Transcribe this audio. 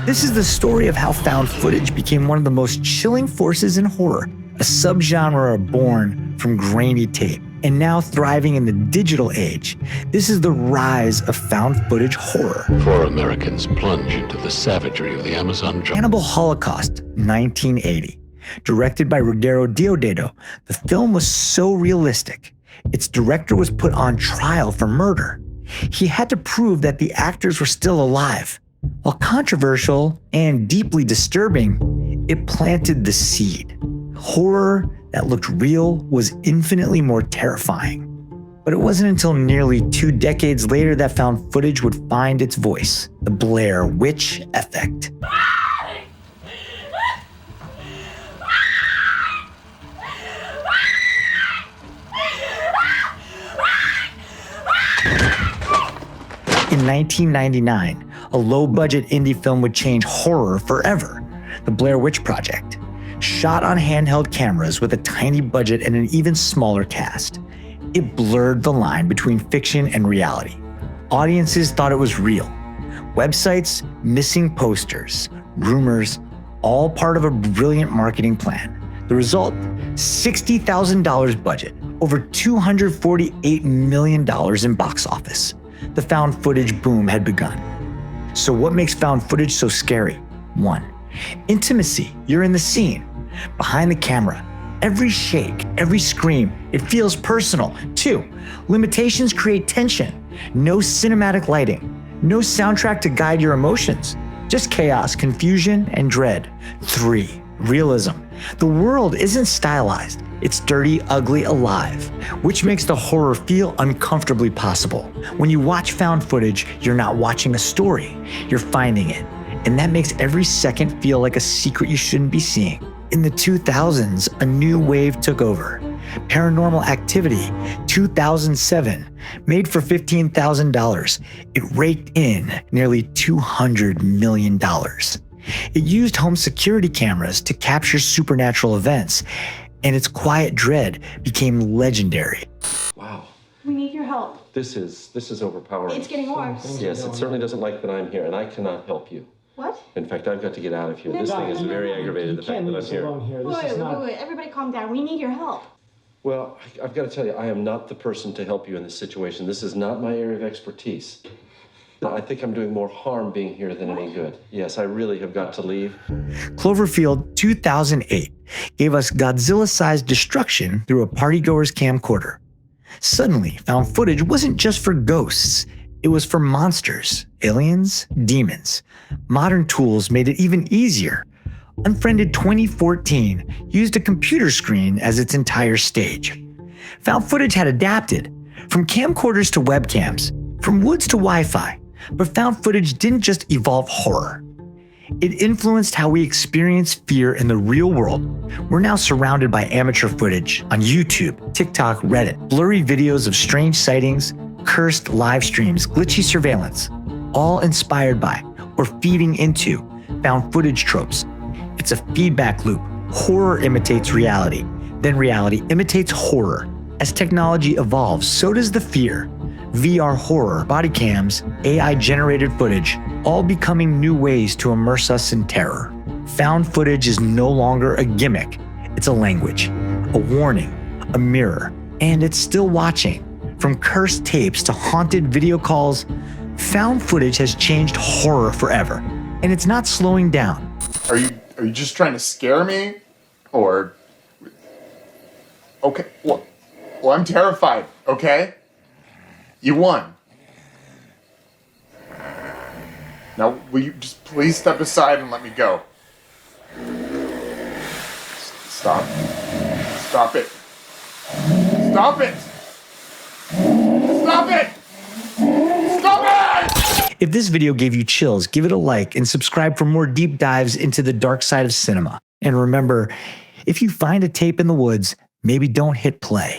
This is the story of how found footage became one of the most chilling forces in horror, a subgenre born from grainy tape. And now thriving in the digital age, this is the rise of found footage horror. 4 Americans plunge into the savagery of the Amazon jungle. Cannibal Holocaust, 1980. Directed by Ruggero Deodato, the film was so realistic. Its director was put on trial for murder. He had to prove that the actors were still alive. While controversial and deeply disturbing, it planted the seed. Horror that looked real was infinitely more terrifying. But it wasn't until nearly 2 decades later that found footage would find its voice, the Blair Witch effect. In 1999, a low-budget indie film would change horror forever, The Blair Witch Project. Shot on handheld cameras with a tiny budget and an even smaller cast, it blurred the line between fiction and reality. Audiences thought it was real. Websites, missing posters, rumors, all part of a brilliant marketing plan. The result, $60,000 budget, over $248 million in box office. The found footage boom had begun. So what makes found footage so scary? 1. Intimacy, you're in the scene. Behind the camera, every shake, every scream, it feels personal. 2. Limitations create tension. No cinematic lighting, no soundtrack to guide your emotions. Just chaos, confusion, and dread. 3. Realism. The world isn't stylized. It's dirty, ugly, alive, which makes the horror feel uncomfortably possible. When you watch found footage, you're not watching a story, you're finding it. And that makes every second feel like a secret you shouldn't be seeing. In the 2000s, a new wave took over. Paranormal Activity, 2007, made for $15,000. It raked in nearly $200 million. It used home security cameras to capture supernatural events, and its quiet dread became legendary. Wow. We need your help. This is overpowering. It's getting worse. Yes, it certainly doesn't like that I'm here, and I cannot help you. What? In fact, I've got to get out of here. No, This no, thing is no, no, very no. aggravated, the fact that I'm here. Wait, everybody calm down. We need your help. Well, I've got to tell you, I am not the person to help you in this situation. This is not my area of expertise. I think I'm doing more harm being here than any good. Yes, I really have got to leave. Cloverfield 2008 gave us Godzilla-sized destruction through a partygoer's camcorder. Suddenly, found footage wasn't just for ghosts. It was for monsters, aliens, demons. Modern tools made it even easier. Unfriended 2014 used a computer screen as its entire stage. Found footage had adapted, from camcorders to webcams, from woods to Wi-Fi. But found footage didn't just evolve horror. It influenced how we experience fear in the real world. We're now surrounded by amateur footage on YouTube, TikTok, Reddit, blurry videos of strange sightings, cursed live streams, glitchy surveillance, all inspired by or feeding into found footage tropes. It's a feedback loop. Horror imitates reality, then reality imitates horror. As technology evolves, so does the fear. VR horror, body cams, AI-generated footage, all becoming new ways to immerse us in terror. Found footage is no longer a gimmick. It's a language, a warning, a mirror, and it's still watching. From cursed tapes to haunted video calls, found footage has changed horror forever, and it's not slowing down. Are you just trying to scare me? Or... Okay, well, I'm terrified, okay? You won. Now, will you just please step aside and let me go? Stop. Stop it. Stop it! Stop it! Stop it! If this video gave you chills, give it a like and subscribe for more deep dives into the dark side of cinema. And remember, if you find a tape in the woods, maybe don't hit play.